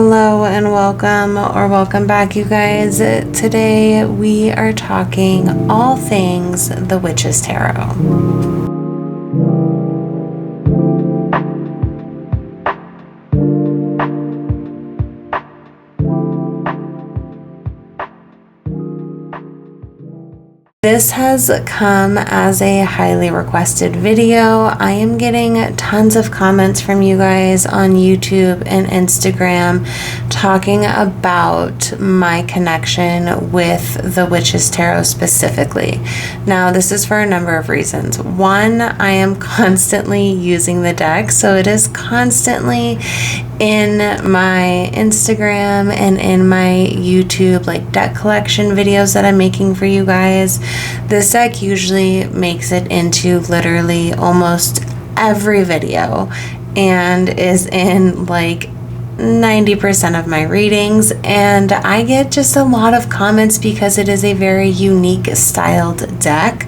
Hello and welcome back, you guys. Today we are talking all things the Witch's Tarot. This has come as a highly requested video. I am getting tons of comments from you guys on YouTube and Instagram talking about my connection with the Witch's Tarot specifically. Now, this is for a number of reasons. One, I am constantly using the deck, so it is constantly in my Instagram and in my YouTube deck collection videos that I'm making for you guys. This deck usually makes it into literally almost every video and is in 90% of my readings, and I get just a lot of comments because it is a very unique styled deck.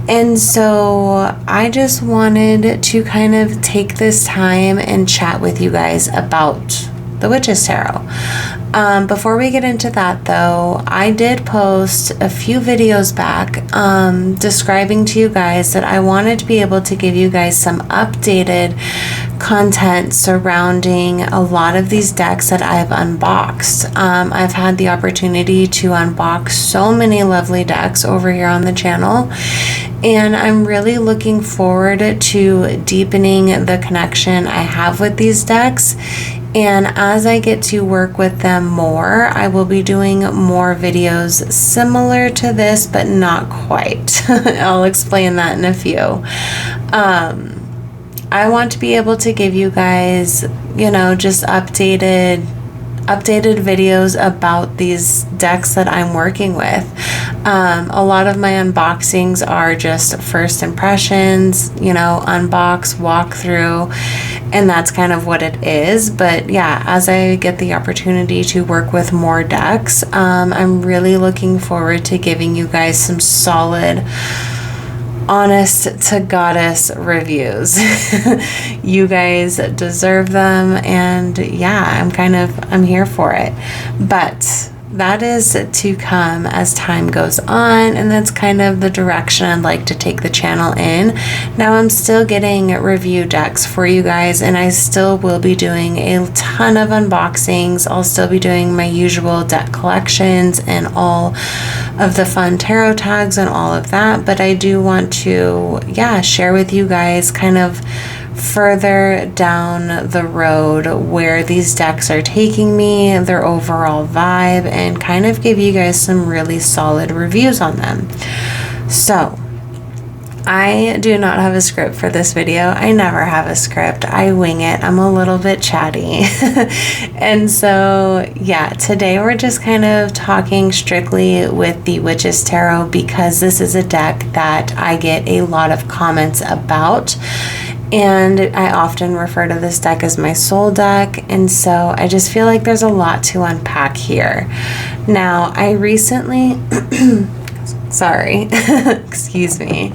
And so I just wanted to kind of take this time and chat with you guys about the Witch's Tarot. Before we get into that though, I did post a few videos back describing to you guys that I wanted to be able to give you guys some updated content surrounding a lot of these decks that I've unboxed. I've had the opportunity to unbox so many lovely decks over here on the channel, and I'm really looking forward to deepening the connection I have with these decks. And as I get to work with them more, I will be doing more videos similar to this, but not quite. I'll explain that in a few. I want to be able to give you guys, just updated videos about these decks that I'm working with. A lot of my unboxings are just first impressions, unbox, walk through, and that's kind of what it is. But yeah, as I get the opportunity to work with more decks, I'm really looking forward to giving you guys some solid, honest to goddess reviews. You guys deserve them, and yeah, I'm here for it. But that is to come as time goes on, and that's kind of the direction I'd like to take the channel in. Now, I'm still getting review decks for you guys, and I still will be doing a ton of unboxings. I'll still be doing my usual deck collections and all of the fun tarot tags and all of that, but I do want to share with you guys kind of further down the road where these decks are taking me, their overall vibe, and kind of give you guys some really solid reviews on them. So I do not have a script for this video. I never have a script. I wing it. I'm a little bit chatty. And so today we're just kind of talking strictly with the Witch's Tarot because this is a deck that I get a lot of comments about. And I often refer to this deck as my soul deck, and so I just feel like there's a lot to unpack here. Now, I recently, excuse me.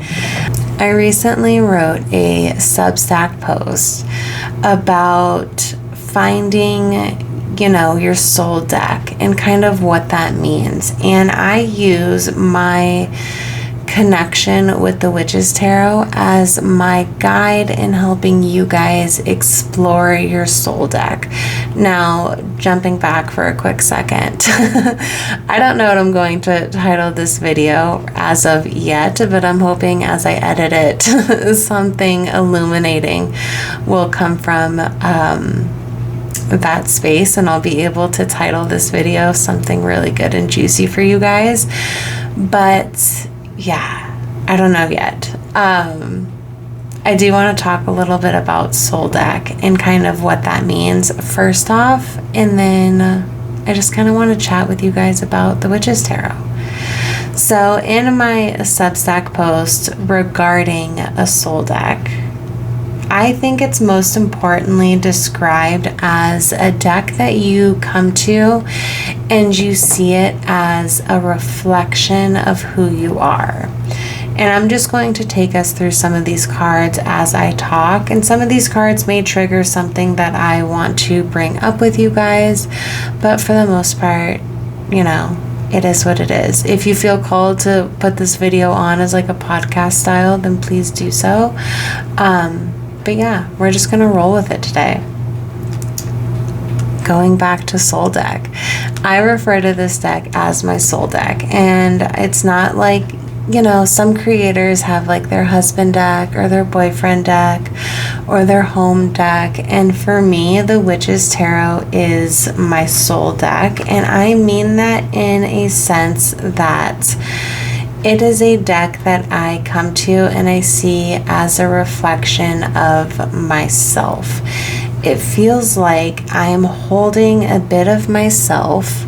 I recently wrote a SUBSTACK post about finding your soul deck and kind of what that means. And I use my connection with the Witch's Tarot as my guide in helping you guys explore your soul deck. Now, jumping back for a quick second, I don't know what I'm going to title this video as of yet, but I'm hoping as I edit it, something illuminating will come from that space, and I'll be able to title this video something really good and juicy for you guys. But I don't know yet. I do want to talk a little bit about soul deck and kind of what that means first off, and then I just kind of want to chat with you guys about the Witch's Tarot. So in my Substack post regarding a soul deck, I think it's most importantly described as a deck that you come to and you see it as a reflection of who you are. And I'm just going to take us through some of these cards as I talk. And some of these cards may trigger something that I want to bring up with you guys. But for the most part, you know, it is what it is. If you feel called to put this video on as like a podcast style, then please do so. But yeah, we're just going to roll with it today. Going back to soul deck. I refer to this deck as my soul deck. And it's not like, you know, some creators have like their husband deck or their boyfriend deck or their home deck. And for me, the Witch's Tarot is my soul deck. And I mean that in a sense that it is a deck that I come to and I see as a reflection of myself. It feels like I am holding a bit of myself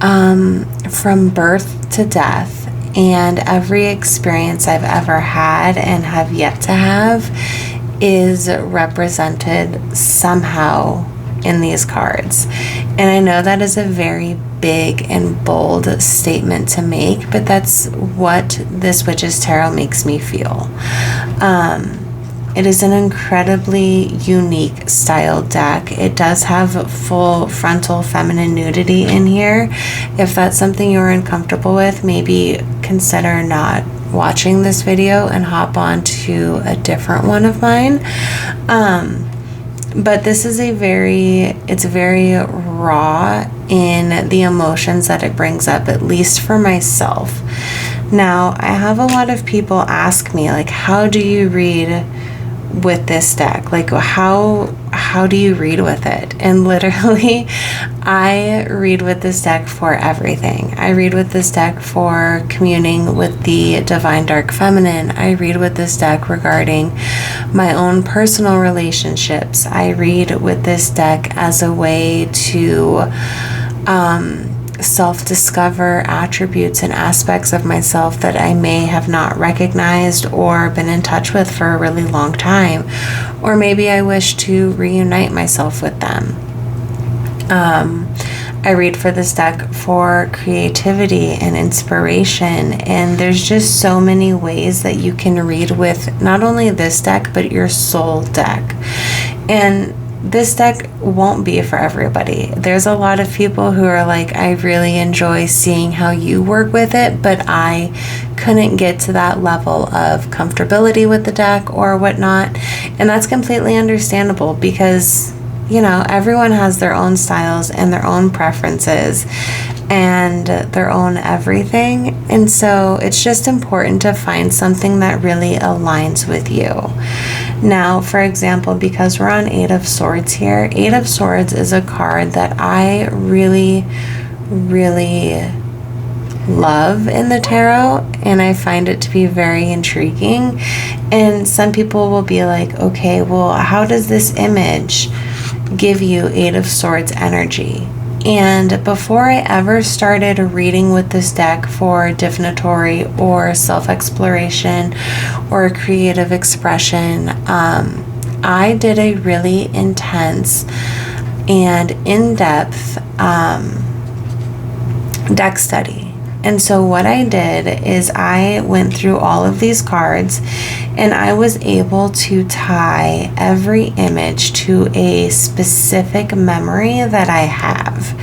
from birth to death. And every experience I've ever had and have yet to have is represented somehow in these cards. And I know that is a very big and bold statement to make, but that's what this Witch's Tarot makes me feel. It is an incredibly unique style deck. It does have full frontal feminine nudity in here. If that's something you're uncomfortable with, maybe consider not watching this video and hop on to a different one of mine. But this is it's very raw in the emotions that it brings up, at least for myself. Now, I have a lot of people ask me, like, how do you read with this deck? Like, how do you read with it? And literally, I read with this deck for everything. I read with this deck for communing with the divine dark feminine. I read with this deck regarding my own personal relationships. I read with this deck as a way to self-discover attributes and aspects of myself that I may have not recognized or been in touch with for a really long time, or maybe I wish to reunite myself with them. I read for this deck for creativity and inspiration, and there's just so many ways that you can read with not only this deck but your soul deck. And this deck won't be for everybody. There's a lot of people who are like, I really enjoy seeing how you work with it, but I couldn't get to that level of comfortability with the deck or whatnot. And that's completely understandable because, you know, everyone has their own styles and their own preferences and their own everything. And so it's just important to find something that really aligns with you. Now, for example, because we're on Eight of Swords here, Eight of Swords is a card that I really, really love in the tarot, and I find it to be very intriguing. And some people will be like, okay, well, how does this image give you Eight of Swords energy? And before I ever started reading with this deck for divinatory or self-exploration or creative expression, I did a really intense and in-depth deck study. And so what I did is I went through all of these cards and I was able to tie every image to a specific memory that I have.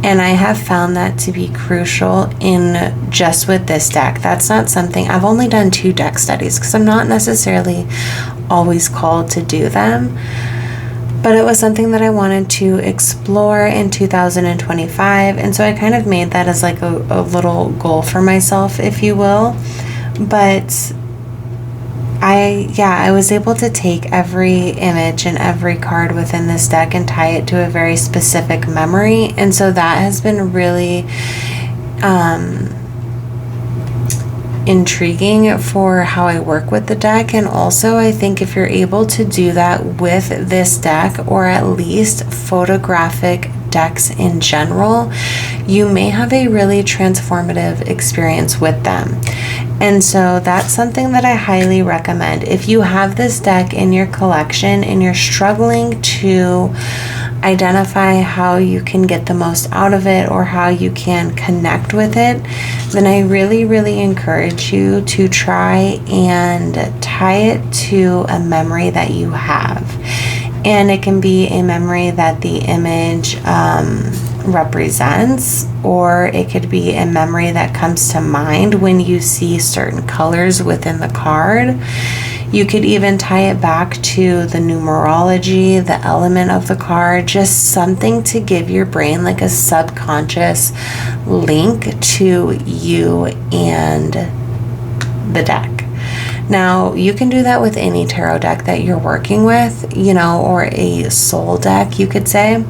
And I have found that to be crucial in just with this deck. That's not something, I've only done 2 deck studies because I'm not necessarily always called to do them. But it was something that I wanted to explore in 2025. And so I kind of made that as like a little goal for myself, if you will. But I was able to take every image and every card within this deck and tie it to a very specific memory. And so that has been really intriguing for how I work with the deck. And also I think if you're able to do that with this deck, or at least photographic decks in general, you may have a really transformative experience with them. And so that's something that I highly recommend. If you have this deck in your collection and you're struggling to identify how you can get the most out of it or how you can connect with it, then I really, really encourage you to try and tie it to a memory that you have. And it can be a memory that the image represents, or it could be a memory that comes to mind when you see certain colors within the card. You could even tie it back to the numerology, the element of the card, just something to give your brain like a subconscious link to you and the deck. Now, you can do that with any tarot deck that you're working with, you know, or a soul deck, you could say.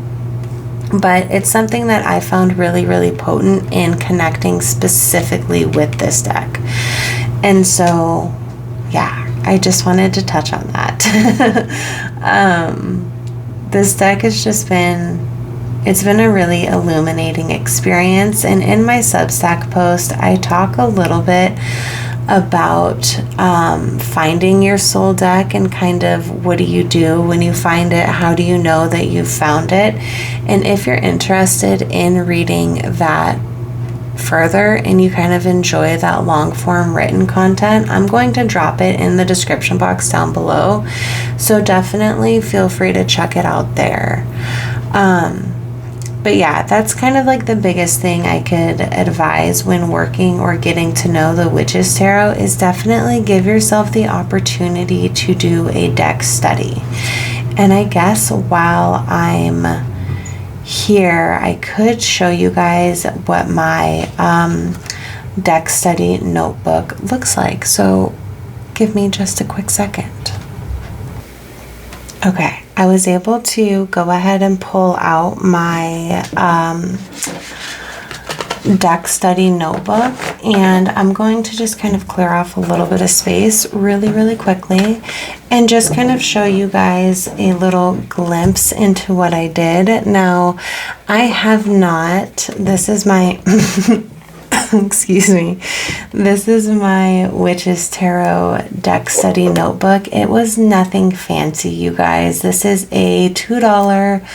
But it's something that I found really, really potent in connecting specifically with this deck. And so, yeah, I just wanted to touch on that. This deck has just it's been a really illuminating experience. And in my Substack post, I talk a little bit about finding your soul deck and kind of what do you do when you find it? How do you know that you've found it? And if you're interested in reading that further and you kind of enjoy that long form written content, I'm going to drop it in the description box down below. So definitely feel free to check it out there. But yeah, that's kind of like the biggest thing I could advise when working or getting to know the Witches Tarot is definitely give yourself the opportunity to do a deck study. And I guess while I'm here, I could show you guys what my deck study notebook looks like. So give me just a quick second. Okay, I was able to go ahead and pull out my deck study notebook, and I'm going to just kind of clear off a little bit of space really, really quickly and just kind of show you guys a little glimpse into what I did. Now, I have not, this is my excuse me, this is my Witches Tarot deck study notebook. It was nothing fancy, you guys. This is a $2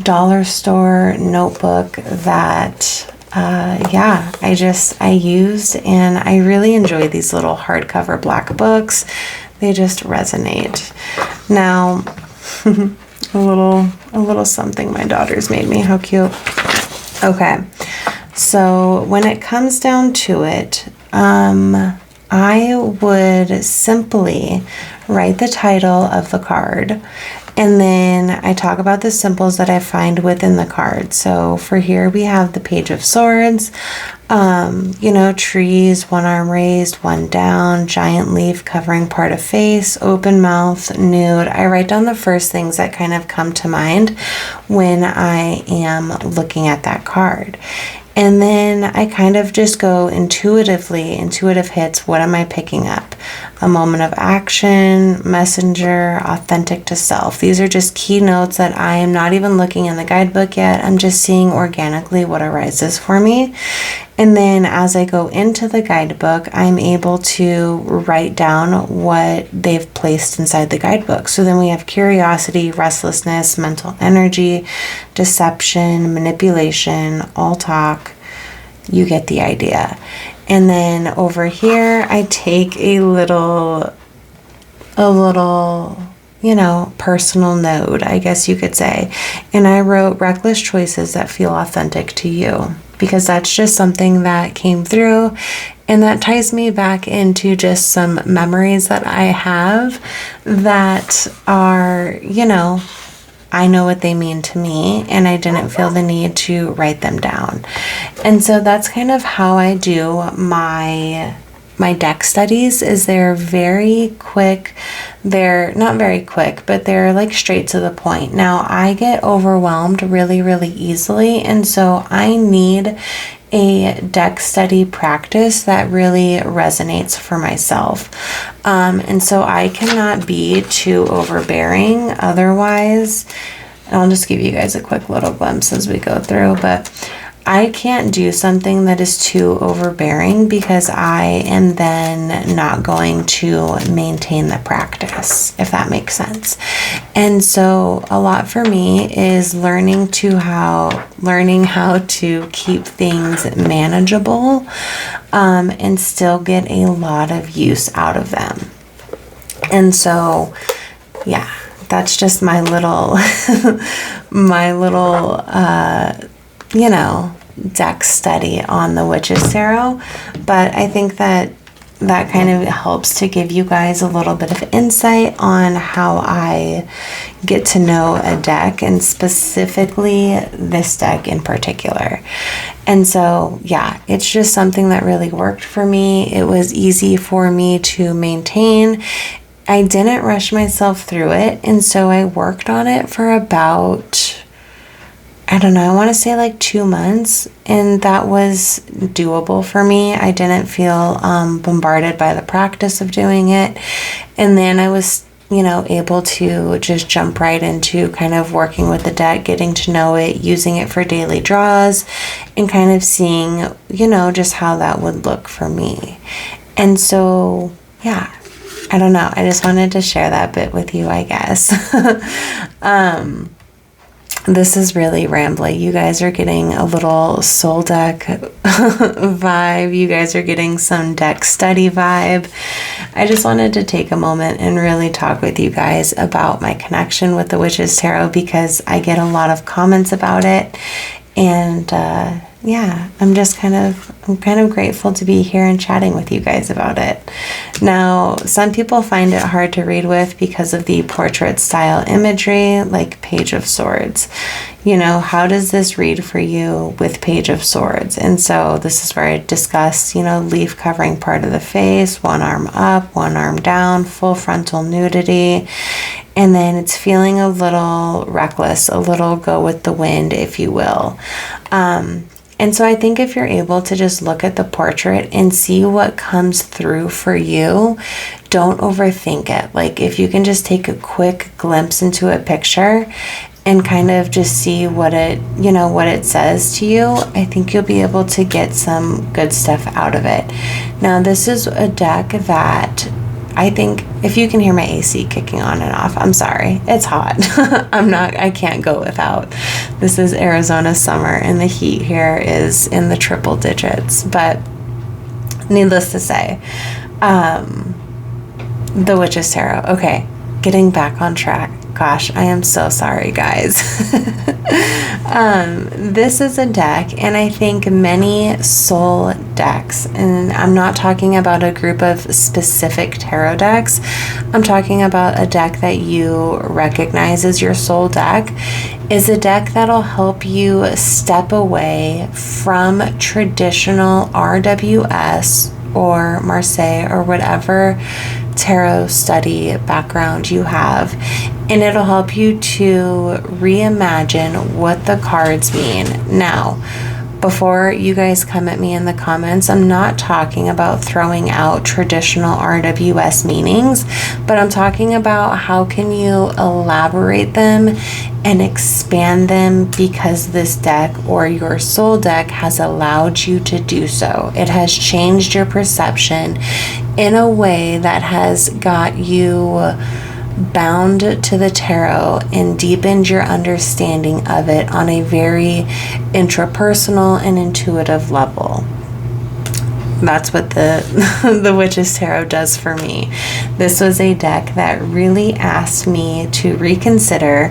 dollar store notebook that I used, and I really enjoy these little hardcover black books. They just resonate. Now, a little something my daughters made me. How cute. Okay. So when it comes down to it, I would simply write the title of the card, and then I talk about the symbols that I find within the card. So for here we have the Page of Swords, trees, one arm raised, one down, giant leaf covering part of face, open mouth, nude. I write down the first things that kind of come to mind when I am looking at that card. And then I kind of just go intuitively, intuitive hits. What am I picking up? A moment of action, messenger, authentic to self. These are just key notes that I am not even looking in the guidebook yet. I'm just seeing organically what arises for me. And then as I go into the guidebook, I'm able to write down what they've placed inside the guidebook. So then we have curiosity, restlessness, mental energy, deception, manipulation, all talk. You get the idea. And then over here, I take a little, personal note, I guess you could say. And I wrote reckless choices that feel authentic to you, because that's just something that came through, and that ties me back into just some memories that I have that are, I know what they mean to me, and I didn't feel the need to write them down. And so that's kind of how I do my deck studies. Is they're very quick. They're not very quick, but they're like straight to the point. Now, I get overwhelmed really, really easily, and so I need a deck study practice that really resonates for myself. And so I cannot be too overbearing. Otherwise, I'll just give you guys a quick little glimpse as we go through, but I can't do something that is too overbearing because I am then not going to maintain the practice, if that makes sense. And so a lot for me is learning how to keep things manageable, and still get a lot of use out of them. And so, yeah, that's just my little, deck study on the Witch's Tarot. But I think that kind of helps to give you guys a little bit of insight on how I get to know a deck, and specifically this deck in particular. And so, yeah, it's just something that really worked for me. It was easy for me to maintain. I didn't rush myself through it, and so I worked on it for about, I don't know, I want to say like 2 months, and that was doable for me. I didn't feel bombarded by the practice of doing it, and then I was, able to just jump right into kind of working with the deck, getting to know it, using it for daily draws, and kind of seeing, just how that would look for me. And so, yeah, I don't know. I just wanted to share that bit with you, I guess. This is really rambly. You guys are getting a little soul deck vibe. You guys are getting some deck study vibe. I just wanted to take a moment and really talk with you guys about my connection with the Witch's Tarot, because I get a lot of comments about it. And yeah, I'm kind of grateful to be here and chatting with you guys about it. Now, some people find it hard to read with because of the portrait style imagery, like Page of Swords. How does this read for you with Page of Swords? And so this is where I discuss, leaf covering part of the face, one arm up, one arm down, full frontal nudity. And then it's feeling a little reckless, a little go with the wind, if you will. And so I think if you're able to just look at the portrait and see what comes through for you, don't overthink it. Like, if you can just take a quick glimpse into a picture and kind of just see what it says to you, I think you'll be able to get some good stuff out of it. Now, this is a deck that I think, if you can hear my AC kicking on and off, I'm sorry. It's hot. I can't go without. This is Arizona summer, and the heat here is in the triple digits. But needless to say, the Witch's Tarot. Okay, getting back on track. Gosh, I am so sorry, guys. This is a deck, and I think many soul decks, and I'm not talking about a group of specific tarot decks, I'm talking about a deck that you recognize as your soul deck, is a deck that'll help you step away from traditional RWS or Marseille or whatever tarot study background you have, and it'll help you to reimagine what the cards mean. Now, before you guys come at me in the comments, I'm not talking about throwing out traditional RWS meanings, but I'm talking about how can you elaborate them and expand them, because this deck or your soul deck has allowed you to do so. It has changed your perception in a way that has got you bound to the tarot and deepened your understanding of it on a very intrapersonal and intuitive level. That's what the Witch's Tarot does for me. This was a deck that really asked me to reconsider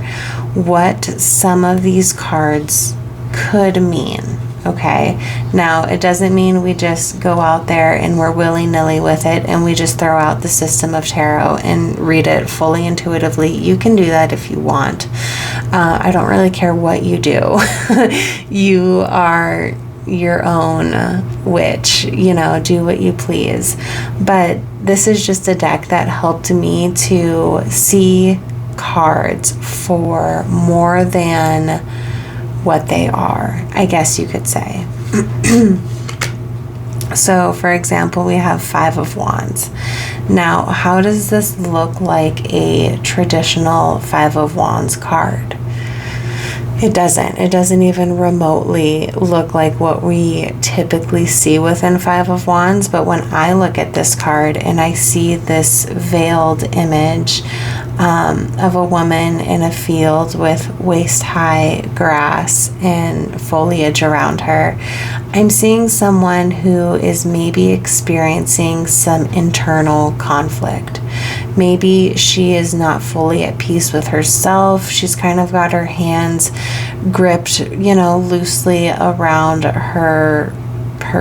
what some of these cards could mean. Okay, now it doesn't mean we just go out there and we're willy-nilly with it and we just throw out the system of tarot and read it fully intuitively. You can do that if you want. I don't really care what you do. You are your own witch, do what you please. But this is just a deck that helped me to see cards for more than what they are, I guess you could say. So, for example, we have Five of Wands. Now, how does this look like a traditional Five of Wands card? It doesn't even remotely look like what we typically see within Five of Wands. But when I look at this card and I see this veiled image of a woman in a field with waist-high grass and foliage around her, I'm seeing someone who is maybe experiencing some internal conflict. Maybe she is not fully at peace with herself. She's kind of got her hands gripped, loosely around her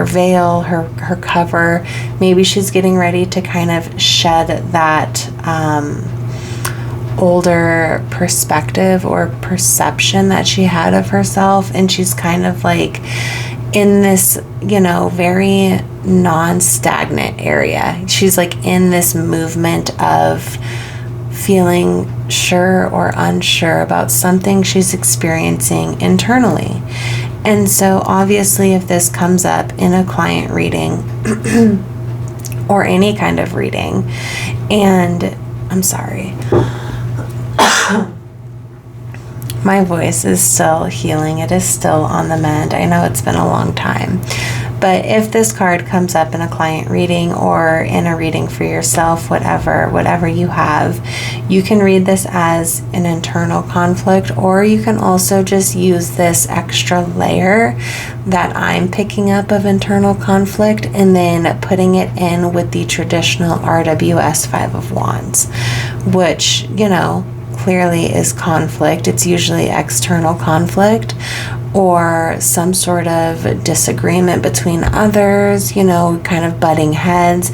veil, her cover. Maybe she's getting ready to kind of shed that older perspective or perception that she had of herself, and she's kind of like in this, very non-stagnant area. She's like in this movement of feeling sure or unsure about something she's experiencing internally. And so obviously if this comes up in a client reading or any kind of reading, and I'm sorry, my voice is still healing. It is still on the mend. I know it's been a long time. But if this card comes up in a client reading or in a reading for yourself, whatever you have, you can read this as an internal conflict, or you can also just use this extra layer that I'm picking up of internal conflict and then putting it in with the traditional RWS Five of Wands, which, clearly is conflict. It's usually external conflict or some sort of disagreement between others, kind of butting heads.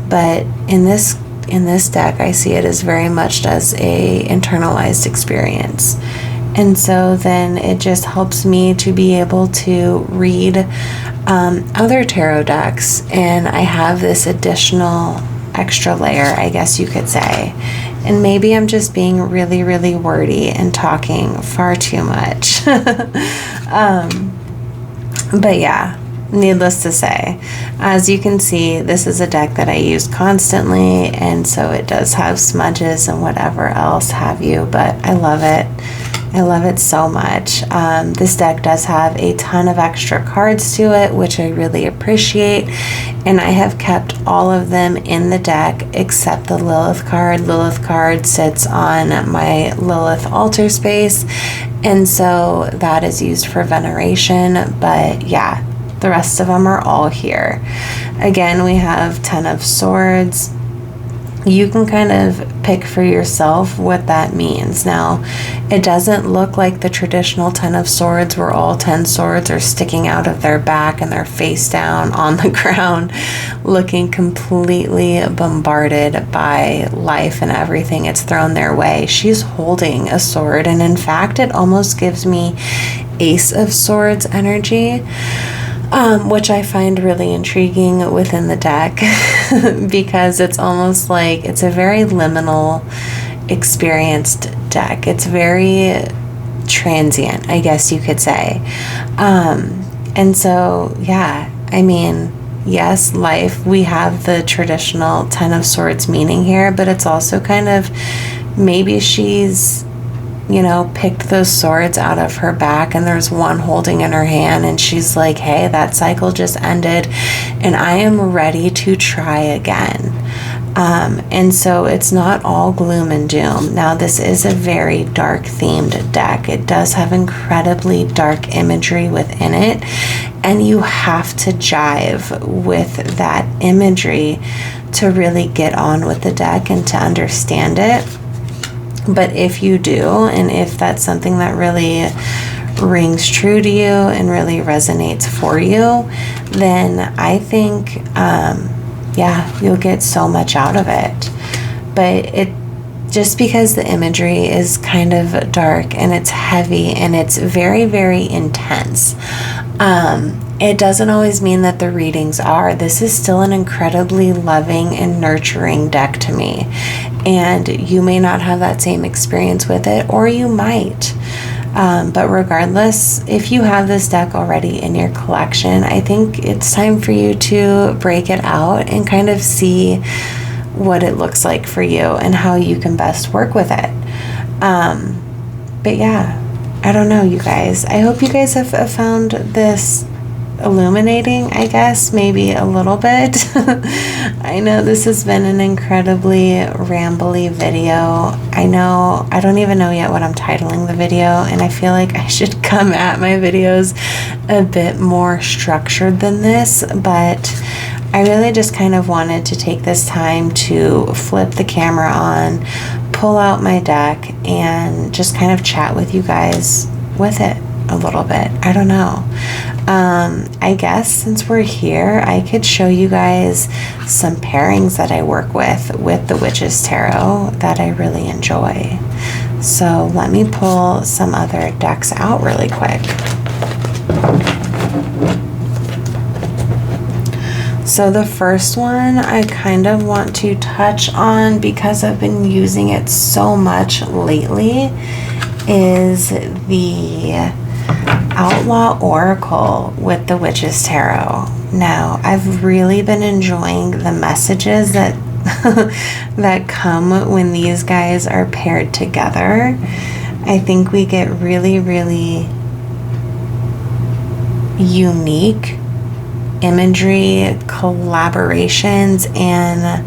But in this deck, I see it as very much as a internalized experience. And so then it just helps me to be able to read other tarot decks, and I have this additional extra layer, I guess you could say. And maybe I'm just being really, really wordy and talking far too much. But yeah, needless to say, as you can see, this is a deck that I use constantly, and so it does have smudges and whatever else have you, but I love it. I love it so much. This deck does have a ton of extra cards to it, which I really appreciate. And I have kept all of them in the deck except the Lilith card. Lilith card sits on my Lilith altar space, and so that is used for veneration. But yeah, the rest of them are all here. Again, we have Ten of Swords. You can kind of pick for yourself what that means. Now, it doesn't look like the traditional Ten of Swords where all 10 swords are sticking out of their back and they're face down on the ground, looking completely bombarded by life and everything it's thrown their way. She's holding a sword, and in fact, it almost gives me Ace of Swords energy. Which I find really intriguing within the deck because it's almost like it's a very liminal experienced deck. It's very transient, I guess you could say. And so, yeah, I mean, yes, life, we have the traditional Ten of Swords meaning here, but it's also kind of maybe she's picked those swords out of her back and there's one holding in her hand, and she's like, hey, that cycle just ended and I am ready to try again. And so it's not all gloom and doom. Now, this is a very dark themed deck. It does have incredibly dark imagery within it, and you have to jive with that imagery to really get on with the deck and to understand it. But if you do, and if that's something that really rings true to you and really resonates for you, then I think, you'll get so much out of it. But it just because the imagery is kind of dark and it's heavy and it's very, very intense, it doesn't always mean that the readings are. This is still an incredibly loving and nurturing deck to me. And you may not have that same experience with it, or you might. But regardless, if you have this deck already in your collection, I think it's time for you to break it out and kind of see what it looks like for you and how you can best work with it. But yeah, I don't know, you guys. I hope you guys have found this illuminating, I guess, maybe a little bit. I know this has been an incredibly rambly video. I don't even know yet what I'm titling the video, and I feel like I should come at my videos a bit more structured than this, but I really just kind of wanted to take this time to flip the camera on, pull out my deck, and just kind of chat with you guys with it a little bit. I don't know. I guess since we're here, I could show you guys some pairings that I work with the Witches Tarot that I really enjoy. So let me pull some other decks out really quick. So the first one I kind of want to touch on because I've been using it so much lately is the Outlaw Oracle with the Witches Tarot. Now, I've really been enjoying the messages that that come when these guys are paired together. I think we get really, really unique imagery, collaborations, and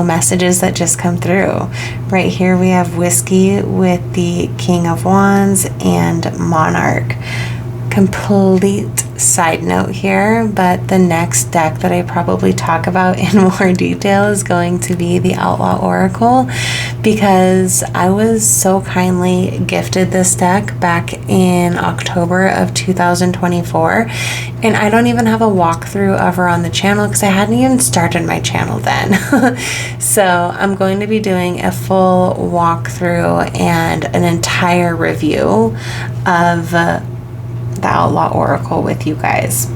messages that just come through. Right here we have Whiskey with the King of Wands and Monarch. Complete side note here, but the next deck that I probably talk about in more detail is going to be the Outlaw Oracle, because I was so kindly gifted this deck back in October of 2024, and I don't even have a walkthrough of her on the channel because I hadn't even started my channel then. So I'm going to be doing a full walkthrough and an entire review of the Outlaw Oracle with you guys.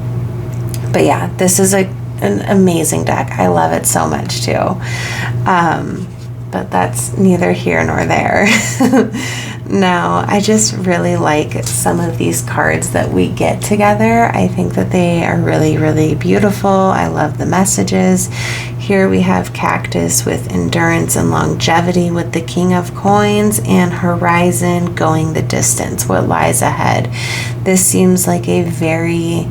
But yeah, this is an amazing deck. I love it so much too. But that's neither here nor there. Now, I just really like some of these cards that we get together. I think that they are really, really beautiful. I love the messages. Here we have Cactus with Endurance and Longevity with the King of Coins, and Horizon, Going the Distance, what lies ahead. This seems like a very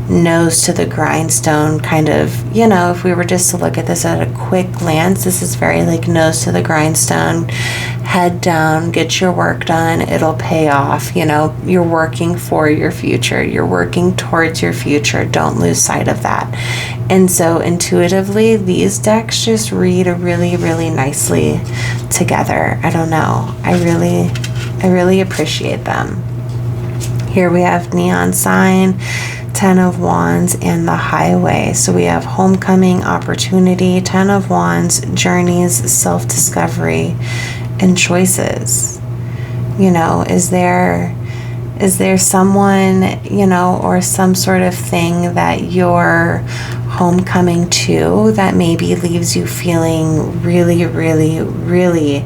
nose to the grindstone kind of, if we were just to look at this at a quick glance, this is very like nose to the grindstone, head down, get your work done, it'll pay off. You're working for your future, you're working towards your future, don't lose sight of that. And so intuitively, these decks just read really, really nicely together. I don't know, I really appreciate them. Here we have Neon Sign, 10 of Wands, and the Highway. So we have Homecoming, Opportunity, 10 of Wands, Journeys, Self-Discovery, and Choices. Is there someone, or some sort of thing that you're homecoming to that maybe leaves you feeling really, really, really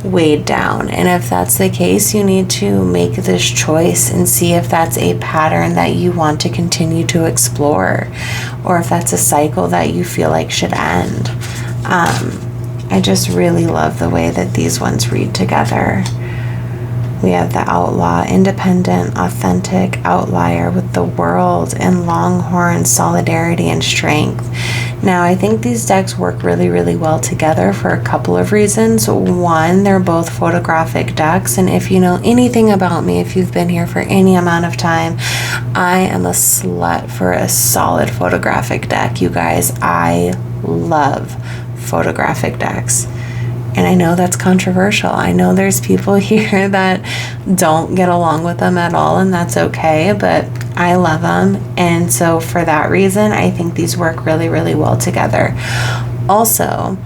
weighed down? And if that's the case, you need to make this choice and see if that's a pattern that you want to continue to explore, or if that's a cycle that you feel like should end. I just really love the way that these ones read together. We have the Outlaw, Independent, Authentic, Outlier with the World, and Longhorn, Solidarity and Strength. Now, I think these decks work really, really well together for a couple of reasons. One, they're both photographic decks, and if you know anything about me, if you've been here for any amount of time, I am a slut for a solid photographic deck, you guys. I love photographic decks. And I know that's controversial. I know there's people here that don't get along with them at all, and that's okay, but I love them. And so for that reason, I think these work really, really well together. Also,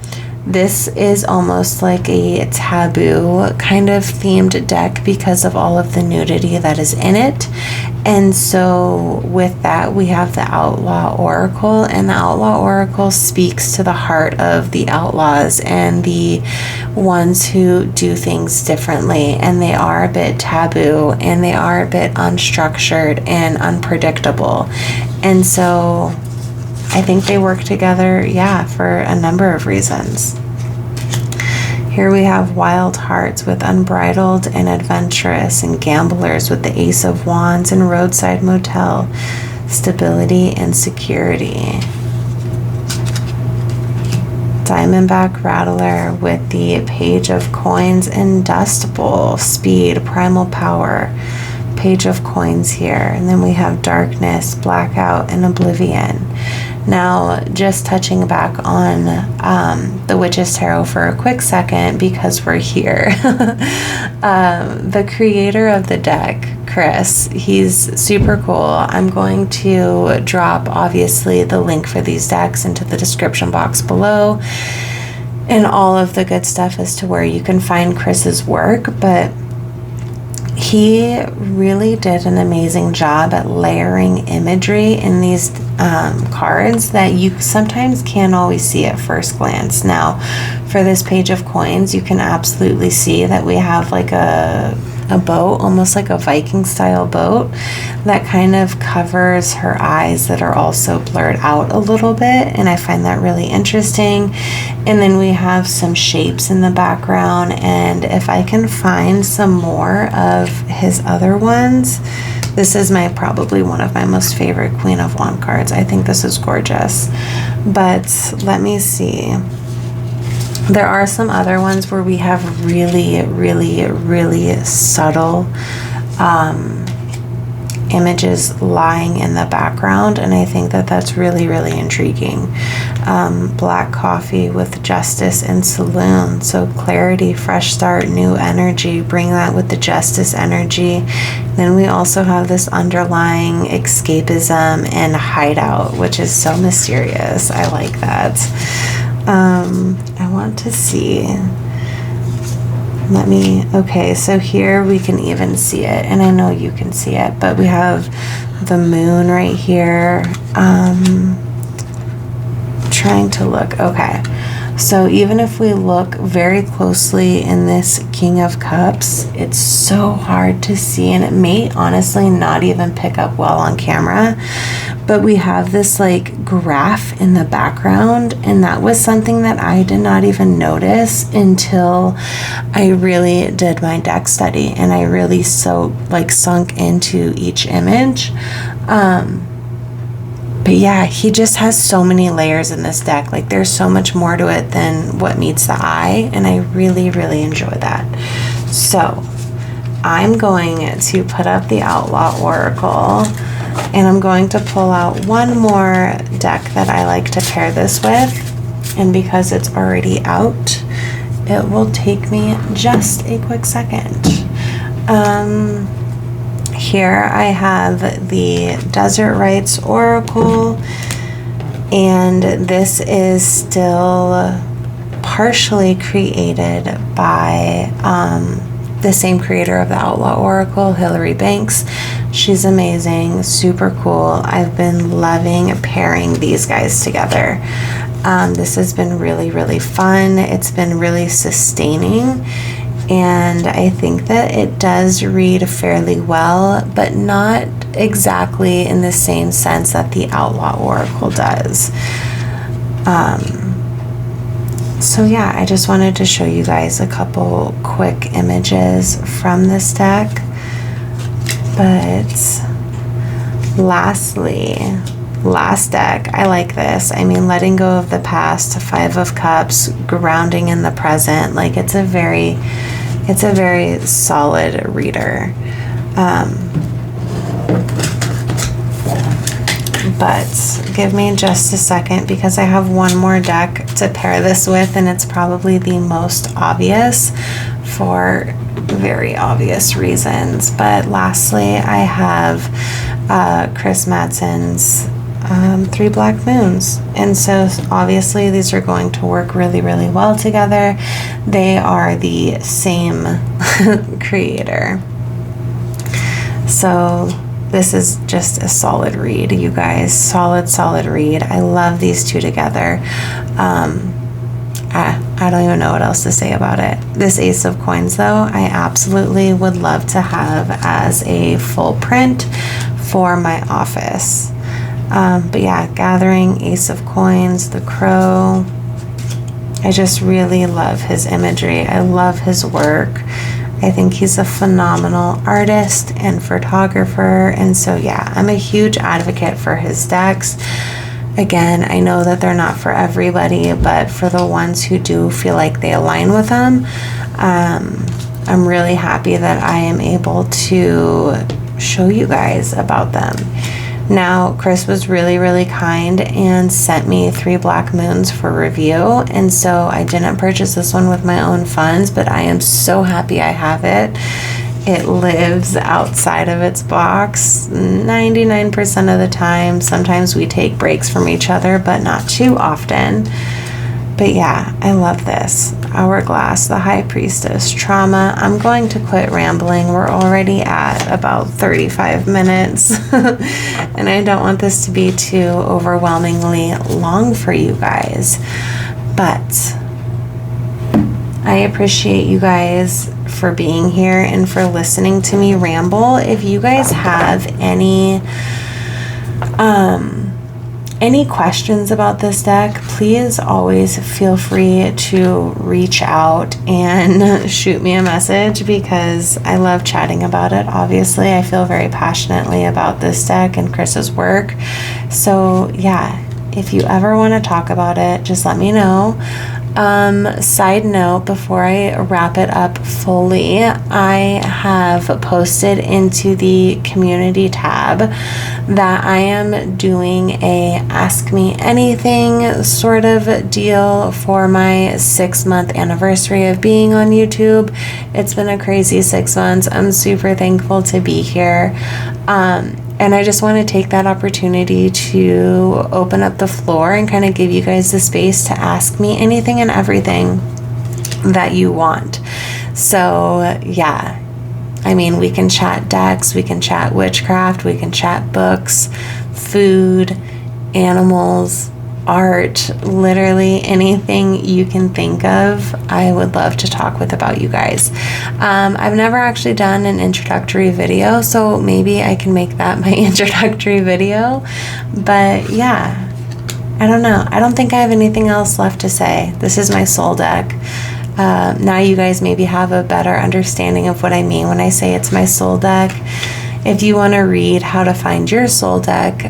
this is almost like a taboo kind of themed deck because of all of the nudity that is in it. And so with that, we have the Outlaw Oracle, and the Outlaw Oracle speaks to the heart of the outlaws and the ones who do things differently, and they are a bit taboo, and they are a bit unstructured and unpredictable. And so I think they work together, for a number of reasons. Here we have wild hearts with unbridled and adventurous, and gamblers with the Ace of Wands, and roadside motel, stability and security. Diamondback rattler with the Page of Coins and Dust Bowl, speed, primal power. Page of Coins here, and then we have darkness, blackout, and oblivion. Now, just touching back on the Witch's Tarot for a quick second, because we're here. The creator of the deck, Chris, he's super cool. I'm going to drop, obviously, the link for these decks into the description box below, and all of the good stuff as to where you can find Chris's work, but he really did an amazing job at layering imagery in these cards that you sometimes can't always see at first glance. Now, for this Page of Coins, you can absolutely see that we have like a boat, almost like a Viking style boat, that kind of covers her eyes that are also blurred out a little bit, and I find that really interesting. And then we have some shapes in the background, and if I can find some more of his other ones, this is probably one of my most favorite Queen of Wands cards. I think this is gorgeous. But let me see. There are some other ones where we have really, really, really subtle images lying in the background, and I think that that's really, really intriguing. Black coffee with justice and saloon, so clarity, fresh start, new energy, bring that with the justice energy. Then we also have this underlying escapism and hideout, which is so mysterious. I like that. I want to see, okay, so here we can even see it, and I know you can see it, but we have the moon right here. Trying to look, okay, so even if we look very closely in this King of Cups, it's so hard to see, and it may honestly not even pick up well on camera, but we have this like graph in the background, and that was something that I did not even notice until I really did my deck study, and I really sunk into each image. But yeah, he just has so many layers in this deck. Like, there's so much more to it than what meets the eye, and I really, really enjoy that. So I'm going to put up the Outlaw Oracle, and I'm going to pull out one more deck that I like to pair this with, and because it's already out, it will take me just a quick second. Here I have the Desert Rites Oracle, and this is still partially created by the same creator of the Outlaw Oracle, Hillary Banks. She's amazing, super cool. I've been loving pairing these guys together. This has been really, really fun. It's been really sustaining. And I think that it does read fairly well, but not exactly in the same sense that the Outlaw Oracle does. So yeah, I just wanted to show you guys a couple quick images from this deck. But lastly, last deck, I like this. I mean, letting go of the past, 5 of Cups, grounding in the present. Like, it's a very solid reader. But give me just a second, because I have one more deck to pair this with, and it's probably the most obvious for very obvious reasons. But lastly, I have Chris Madsen's 3 Black Moons, and so obviously these are going to work really, really well together. They are the same creator, so this is just a solid read, you guys. Solid read. I love these two together. I don't even know what else to say about it. This Ace of Coins, though, I absolutely would love to have as a full print for my office. But yeah, Gathering, Ace of Coins, the Crow, I just really love his imagery. I love his work. I think he's a phenomenal artist and photographer. And so, yeah, I'm a huge advocate for his decks. Again, I know that they're not for everybody, but for the ones who do feel like they align with them, I'm really happy that I am able to show you guys about them. Now, Chris was really, really kind and sent me 3 Black Moons for review, and so I didn't purchase this one with my own funds, but I am so happy I have it. It lives outside of its box 99% of the time. Sometimes we take breaks from each other, but not too often. But yeah, I love this. Hourglass, the High Priestess, Trauma. I'm going to quit rambling. We're already at about 35 minutes. And I don't want this to be too overwhelmingly long for you guys. But I appreciate you guys for being here and for listening to me ramble. If you guys have any questions about this deck, please always feel free to reach out and shoot me a message, because I love chatting about it. Obviously, I feel very passionately about this deck and Chris's work. So yeah, if you ever want to talk about it, just let me know. Side note, before I wrap it up fully, I have posted into the community tab that I am doing a Ask Me Anything sort of deal for my 6-month anniversary of being on YouTube. It's been a crazy 6 months. I'm super thankful to be here. And I just want to take that opportunity to open up the floor and kind of give you guys the space to ask me anything and everything that you want. So yeah, I mean, we can chat decks, we can chat witchcraft, we can chat books, food, animals, art, literally anything you can think of. I would love to talk with about you guys. I've never actually done an introductory video, so maybe I can make that my introductory video. But yeah, I don't know. I don't think I have anything else left to say. This is my soul deck. Now you guys maybe have a better understanding of what I mean when I say it's my soul deck. If you want to read how to find your soul deck,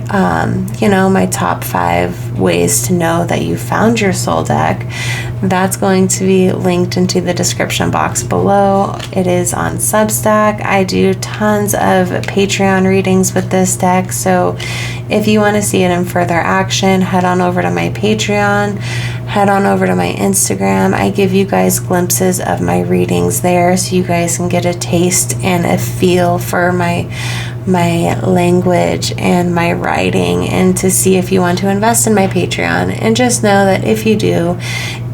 you know, my top 5 ways to know that you found your soul deck, that's going to be linked into the description box below. It is on Substack. I do tons of Patreon readings with this deck, so if you want to see it in further action, head on over to my Patreon, head on over to my Instagram. I give you guys glimpses of my readings there, so you guys can get a taste and a feel for my language and my writing, and to see if you want to invest in my Patreon. And just know that if you do,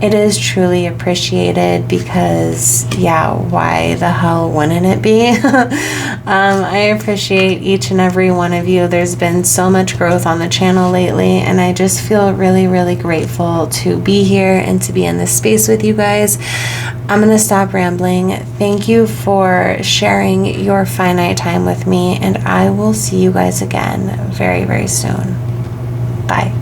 it is truly appreciated, because yeah, why the hell wouldn't it be? I appreciate each and every one of you. There's been so much growth on the channel lately, and I just feel really, really grateful to be here and to be in this space with you guys. I'm going to stop rambling. Thank you for sharing your finite time with me, and I will see you guys again very, very soon. Bye.